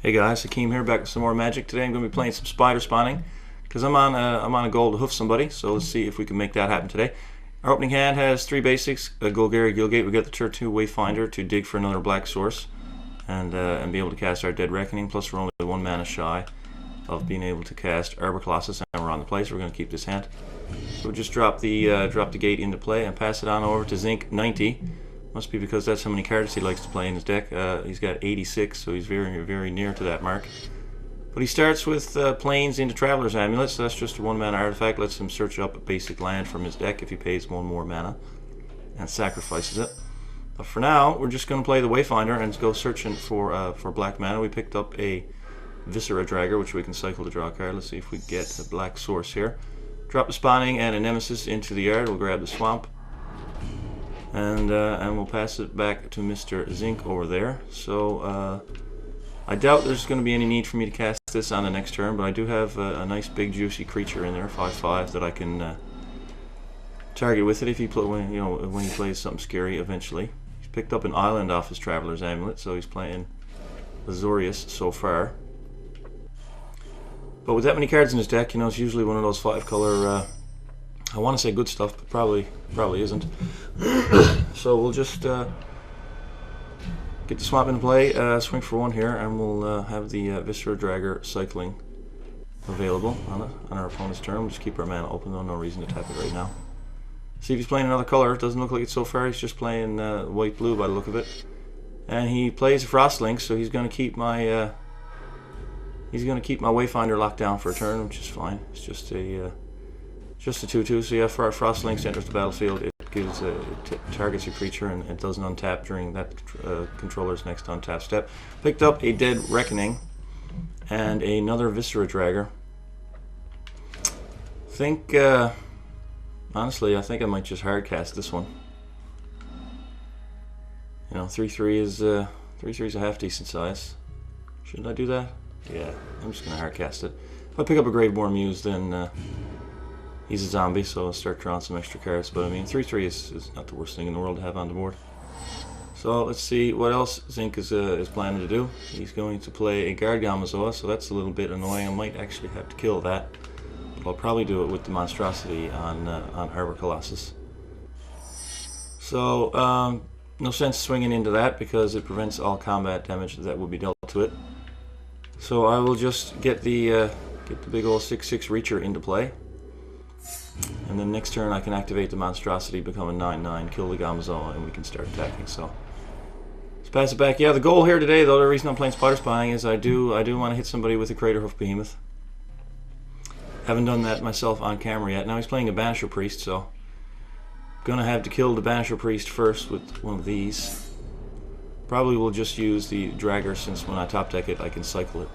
Hey guys, Hakeem here, back with some more magic. Today I'm going to be playing some spider spawning because I'm on a goal to hoof somebody. So let's see if we can make that happen today. Our opening hand has three basics: a Golgari Gilgate. We got the Tier 2 Wayfinder to dig for another black source and be able to cast our Dead Reckoning. Plus we're only 1 mana shy of being able to cast Arbor Colossus, and we're on the play, so we're going to keep this hand. So we'll just drop the gate into play and pass it on over to Zinc 90. Must be because that's how many cards he likes to play in his deck. He's got 86, so he's very, very near to that mark. But he starts with Plains into Traveler's Amulet, so that's just a 1 mana artifact. Lets him search up a basic land from his deck if he pays 1 more mana and sacrifices it. But for now, we're just going to play the Wayfinder and go searching for black mana. We picked up a Viscera Dragger, which we can cycle to draw a card. Let's see if we get a black source here. Drop the Spawning and a Nemesis into the yard. We'll grab the Swamp. And we'll pass it back to Mr. Zinc over there. So I doubt there's going to be any need for me to cast this on the next turn, but I do have a nice big juicy creature in there, 5/5, that I can target with it if he when he plays something scary eventually. He's picked up an island off his Traveler's Amulet, so he's playing Azorius so far. But with that many cards in his deck, it's usually one of those 5-color. I want to say good stuff, but probably isn't. So we'll just get the swamp into play, swing for 1 here, and we'll have the Viscera Dragger cycling available on our opponent's turn. We'll just keep our mana open, though, no reason to tap it right now. See if he's playing another color. It doesn't look like it so far. He's just playing white-blue by the look of it. And he plays a Frostlink, so he's going to keep my Wayfinder locked down for a turn, which is fine. It's just a 2/2, so yeah, for our Frostlink enters the battlefield, it gives it targets a creature and it doesn't untap during that controller's next untap step. Picked up a Dead Reckoning and another Viscera Dragger. Honestly, I think I might just hardcast this one. 3/3 is a half decent size. Shouldn't I do that? Yeah, I'm just gonna hardcast it. If I pick up a Graveborn Muse, then he's a zombie, so I'll start drawing some extra cards. But I mean, 3/3 is not the worst thing in the world to have on the board. So let's see what else Zinc is planning to do. He's going to play a Guard Gamazoa, so that's a little bit annoying. I might actually have to kill that, but I'll probably do it with the Monstrosity on Arbor Colossus. So no sense swinging into that because it prevents all combat damage that would be dealt to it. So I will just get the big old 6/6 Reacher into play. And then next turn I can activate the Monstrosity, become a 9/9, kill the Gamazoa, and we can start attacking. So let's pass it back. Yeah, the goal here today, though, the reason I'm playing Spider Spawning is I do want to hit somebody with a Craterhoof Behemoth. Haven't done that myself on camera yet. Now he's playing a Banisher Priest, so gonna have to kill the Banisher Priest first with one of these. Probably will just use the Dragger, since when I top deck it I can cycle it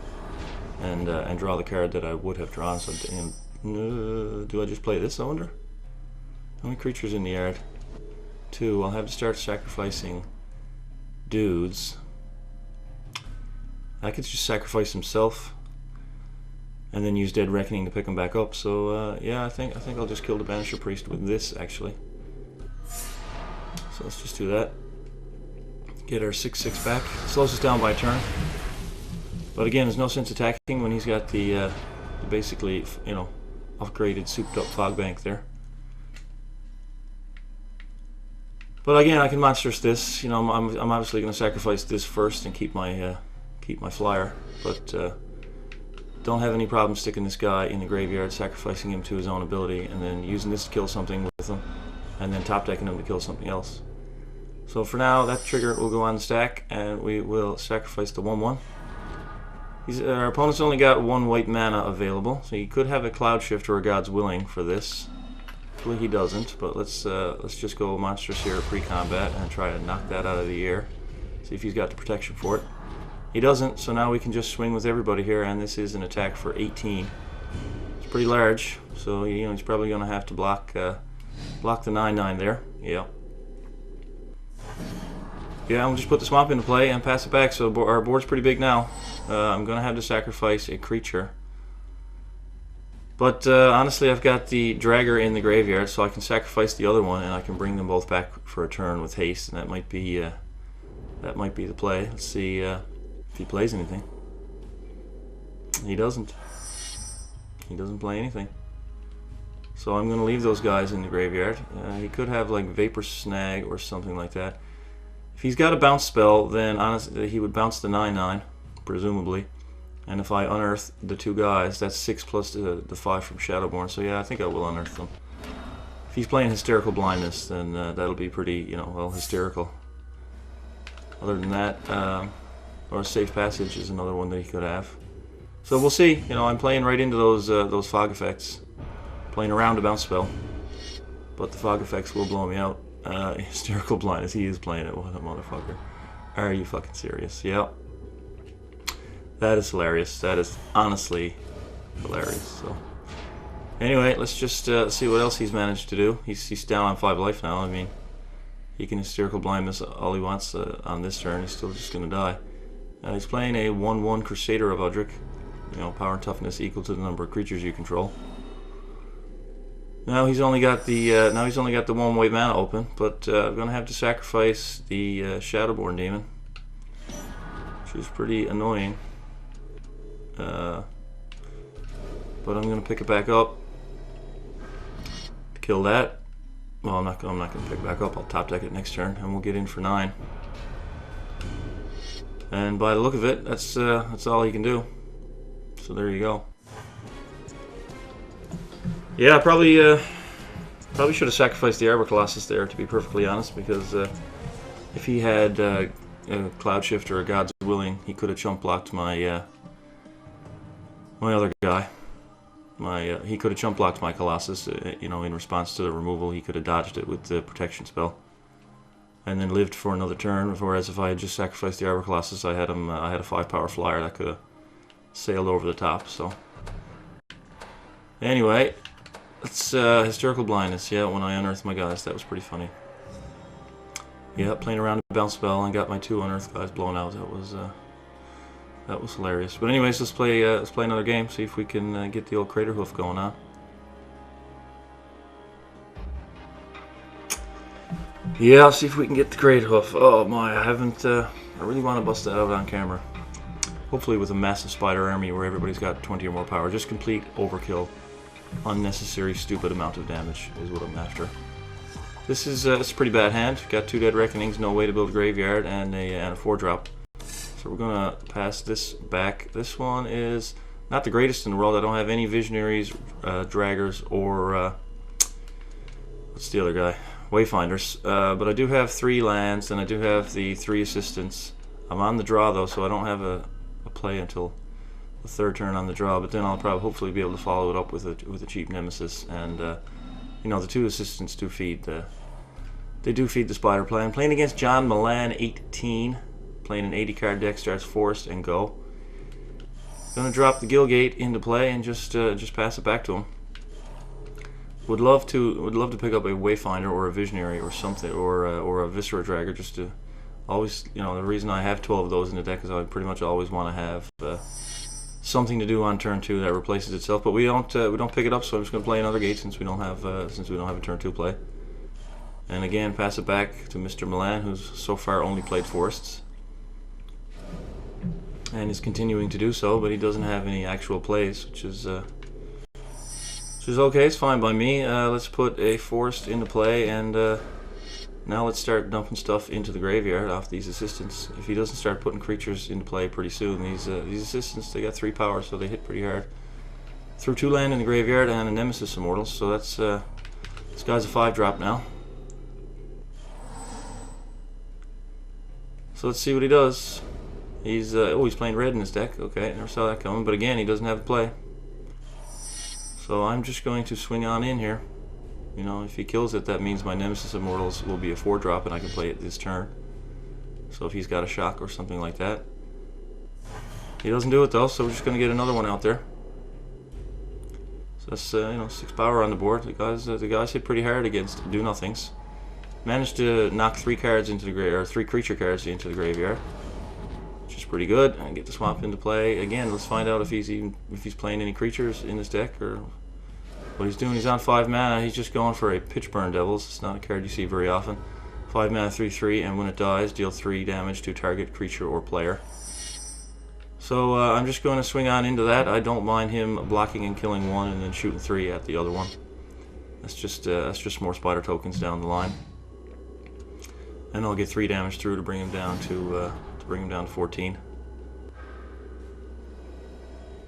and draw the card that I would have drawn. So do I just play this, I wonder? How many creatures in the yard? 2. I'll have to start sacrificing dudes. I could just sacrifice himself and then use Dead Reckoning to pick him back up. So yeah, I think I'll just kill the Banisher Priest with this, actually. So let's just do that. Get our 6/6 back. Slows us down by a turn. But again, there's no sense attacking when he's got the basically, upgraded, souped up Fog Bank there. But again, I can monstrous this. I'm obviously going to sacrifice this first and keep my flyer. But don't have any problem sticking this guy in the graveyard, sacrificing him to his own ability, and then using this to kill something with him, and then top decking him to kill something else. So for now, that trigger will go on the stack, and we will sacrifice the 1/1. Our opponent's only got 1 white mana available, so he could have a Cloud Shift or a God's Willing for this. Hopefully he doesn't, but let's just go monstrous here pre-combat and try to knock that out of the air. See if he's got the protection for it. He doesn't, so now we can just swing with everybody here, and this is an attack for 18. It's pretty large, so he's probably going to have to block the 9/9 there. Yeah. Yeah, I'll just put the swamp into play and pass it back. So our board's pretty big now. I'm going to have to sacrifice a creature. But honestly, I've got the Dragger in the graveyard, so I can sacrifice the other one and I can bring them both back for a turn with haste, and that might be the play. Let's see if he plays anything. He doesn't. He doesn't play anything. So I'm going to leave those guys in the graveyard. He could have like Vapor Snag or something like that. If he's got a bounce spell, then honestly he would bounce the 9/9, presumably. And if I unearth the two guys, that's 6 plus the 5 from Shadowborn. So yeah, I think I will unearth them. If he's playing Hysterical Blindness, then that'll be pretty, you know, well, hysterical. Other than that, or Safe Passage is another one that he could have. So we'll see. You know, I'm playing right into those fog effects, playing around a bounce spell, but the fog effects will blow me out. Hysterical Blindness, he is playing it. What a motherfucker! Are you fucking serious? Yep. That is hilarious. That is honestly hilarious. So anyway, let's just see what else he's managed to do. He's down on 5 life now. I mean, he can Hysterical Blindness all he wants on this turn. He's still just going to die. He's playing a 1/1 Crusader of Udric. You know, power and toughness equal to the number of creatures you control. Now he's only got the 1 white mana open, but I'm going to have to sacrifice the Shadowborn Demon, which is pretty annoying. But I'm going to pick it back up. Kill that. Well, I'm not going to pick it back up. I'll top deck it next turn, and we'll get in for 9. And by the look of it, that's all he can do. So there you go. Yeah, probably should have sacrificed the Arbor Colossus there, to be perfectly honest, because if he had a Cloud Shift or a God's Willing, he could have chump blocked my my other guy. He could have chump blocked my Colossus. You know, in response to the removal, he could have dodged it with the protection spell, and then lived for another turn. Whereas if I had just sacrificed the Arbor Colossus, I had him. I had a 5-power flyer that could have sailed over the top. So anyway. It's Hysterical Blindness, yeah, when I unearthed my guys. That was pretty funny. Yeah, playing around a bounce spell and got my 2 unearthed guys blown out. That was hilarious. But anyways, let's play another game, see if we can get the old Crater Hoof going on. Yeah, I'll see if we can get the Crater Hoof. Oh my, I really want to bust that out on camera. Hopefully with a massive spider army where everybody's got 20 or more power. Just complete overkill. Unnecessary, stupid amount of damage is what I'm after. This is it's a pretty bad hand. Got 2 Dead Reckonings, no way to build a graveyard, and a 4-drop. So we're gonna pass this back. This one is not the greatest in the world. I don't have any Visionaries, Draggers, or what's the other guy? Wayfinders. But I do have 3 lands, and I do have the 3 assistants. I'm on the draw though, so I don't have a play until the 3rd turn on the draw, but then I'll probably hopefully be able to follow it up with a cheap Nemesis, and you know, the 2 assistants do feed the Spider Plan. Playing against John Milan 18, playing an 80 card deck, starts Forest and go. Gonna drop the Gilgate into play and just pass it back to him. Would love to pick up a Wayfinder or a Visionary or something, or a Viscera Dragger, just to always, you know, the reason I have 12 of those in the deck is I pretty much always want to have something to do on turn 2 that replaces itself, but we don't pick it up, so I'm just going to play another gate since we don't have a turn 2 play. And again, pass it back to Mr. Milan, who's so far only played Forests, and is continuing to do so, but he doesn't have any actual plays, which is okay. It's fine by me. Let's put a Forest into play, and now let's start dumping stuff into the graveyard off these assistants. If he doesn't start putting creatures into play pretty soon, these assistants, they got 3 power, so they hit pretty hard. Threw 2 land in the graveyard and a Nemesis Immortals, so that's this guy's a 5-drop now. So let's see what he does. He's playing red in his deck. Okay, never saw that coming. But again, he doesn't have a play. So I'm just going to swing on in here. You know, if he kills it, that means my Nemesis Immortals will be a 4-drop, and I can play it this turn. So if he's got a shock or something like that. He doesn't do it though, so we're just going to get another one out there. So that's you know, 6 power on the board. The guys hit pretty hard against do-nothings. Managed to knock 3 cards into the graveyard, or 3 creature cards into the graveyard, which is pretty good. And get the swamp into play again. Let's find out if he's playing any creatures in his deck or what he's doing. He's on 5 mana. He's just going for a Pitchburn Devils. It's not a card you see very often. 5 mana, 3/3, and when it dies, deal 3 damage to target creature or player. So I'm just going to swing on into that. I don't mind him blocking and killing one and then shooting 3 at the other one. That's just more spider tokens down the line. And I'll get 3 damage through to bring him down to 14.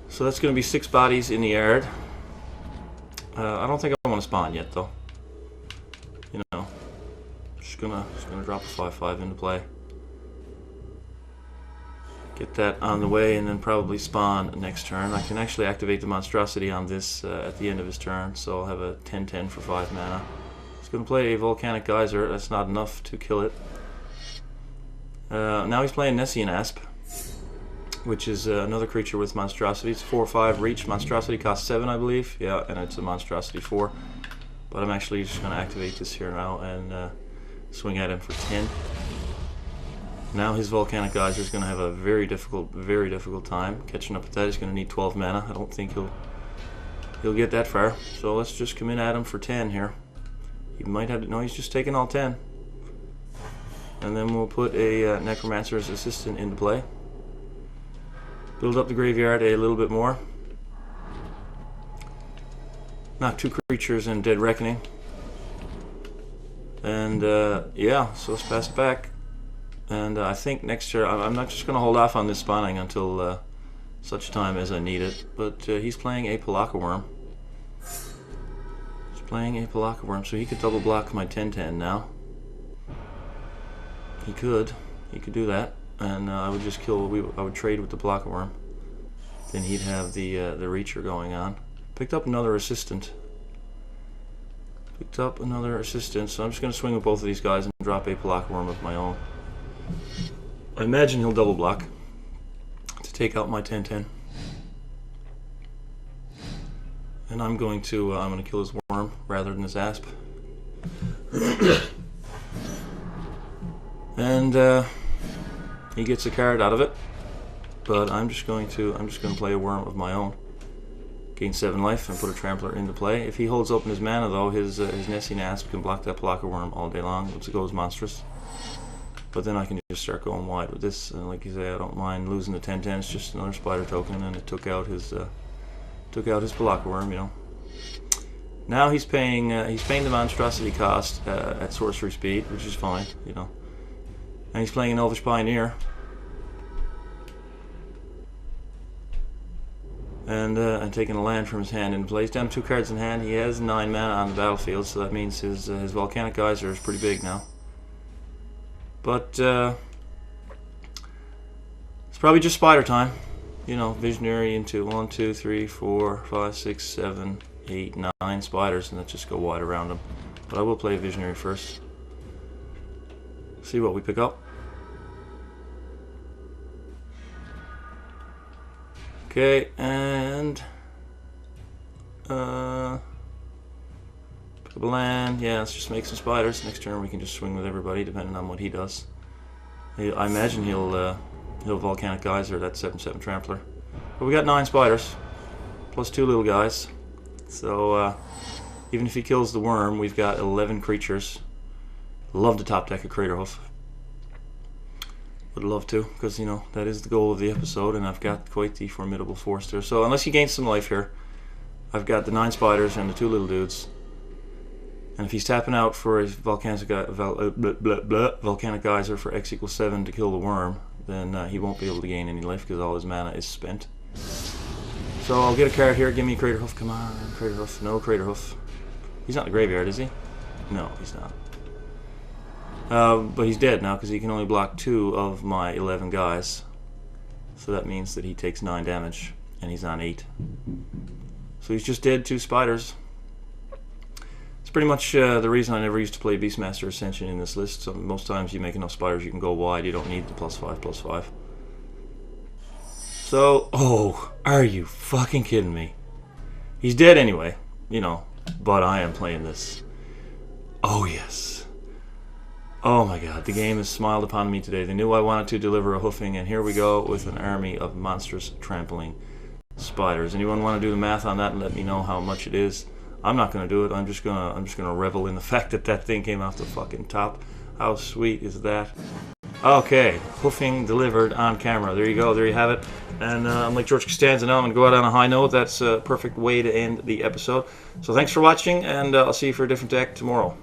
So that's going to be 6 bodies in the yard. I don't think I want to spawn yet, though. You know, just gonna drop a 5/5 into play. Get that on the way, and then probably spawn next turn. I can actually activate the monstrosity on this at the end of his turn, so I'll have a 10/10 for 5 mana. He's going to play a volcanic geyser. That's not enough to kill it. Now he's playing Nessian Asp, which is another creature with monstrosity. It's 4/5 reach. Monstrosity costs 7, I believe. Yeah, and it's a monstrosity 4. But I'm actually just going to activate this here now and swing at him for 10. Now his volcanic geyser is going to have a very difficult time catching up with that. He's going to need 12 mana. I don't think he'll get that far. So let's just come in at him for 10 here. He might have to, no, he's just taking all 10. And then we'll put a Necromancer's Assistant into play. Build up the graveyard a little bit more. Knock 2 creatures in Dead Reckoning. And yeah, so let's pass it back. And I think next turn, I'm not just going to hold off on this spawning until such time as I need it. But he's playing a Palaka Worm. He's playing a Palaka Worm, so he could double block my 10/10 now. He could do that, and I would just kill. I would trade with the Palaka Worm. Then he'd have the Reacher going on. Picked up another assistant. So I'm just going to swing with both of these guys and drop a Palaka Worm of my own. I imagine he'll double block to take out my 10/10. And I'm going to kill his worm rather than his asp. And he gets a card out of it. But I'm just going to play a worm of my own. Gain 7 life and put a trampler into play. If he holds open his mana, though, his Nessian Asp can block that Palaka Worm all day long. It goes monstrous. But then I can just start going wide with this. And like you say, I don't mind losing the 10/10. It's just another spider token, and it took out his Palaka Worm, you know. Now he's paying the monstrosity cost at sorcery speed, which is fine, you know. And he's playing an Elvish Pioneer. And taking a land from his hand and plays down 2 cards in hand. He has 9 mana on the battlefield, so that means his volcanic geyser is pretty big now. But it's probably just spider time, you know. Visionary into 1, 2, 3, 4, 5, 6, 7, 8, 9 spiders, and let's just go wide around them. But I will play a Visionary first. See what we pick up. Okay, and pick up a land. Yeah, let's just make some spiders. Next turn we can just swing with everybody, depending on what he does. I imagine he'll volcanic geyser that 7/7 trampler. But we got 9 spiders, plus 2 little guys. So even if he kills the worm, we've got 11 creatures. Love to top deck a Craterhoof. Would love to, because, you know, that is the goal of the episode, and I've got quite the formidable force there. So unless he gains some life here, I've got the 9 spiders and the 2 little dudes. And if he's tapping out for a volcanic geyser for X equals 7 to kill the worm, then he won't be able to gain any life because all his mana is spent. So I'll get a card here. Give me a Craterhoof. Come on, Craterhoof. No Craterhoof. He's not in the graveyard, is he? No, he's not. But he's dead now because he can only block 2 of my 11 guys. So that means that he takes 9 damage, and he's on 8. So he's just dead 2 spiders. It's pretty much the reason I never used to play Beastmaster Ascension in this list. So most times you make enough spiders, you can go wide. You don't need the +5/+5. So, oh, are you fucking kidding me? He's dead anyway, you know, but I am playing this. Oh, yes. Oh my god, the game has smiled upon me today. They knew I wanted to deliver a hoofing, and here we go with an army of monstrous trampling spiders. Anyone want to do the math on that and let me know how much it is? I'm not going to do it. I'm just gonna revel in the fact that that thing came off the fucking top. How sweet is that? Okay, hoofing delivered on camera. There you go. There you have it. And I'm like George Costanza now. I'm going to go out on a high note. That's a perfect way to end the episode. So thanks for watching, and I'll see you for a different deck tomorrow.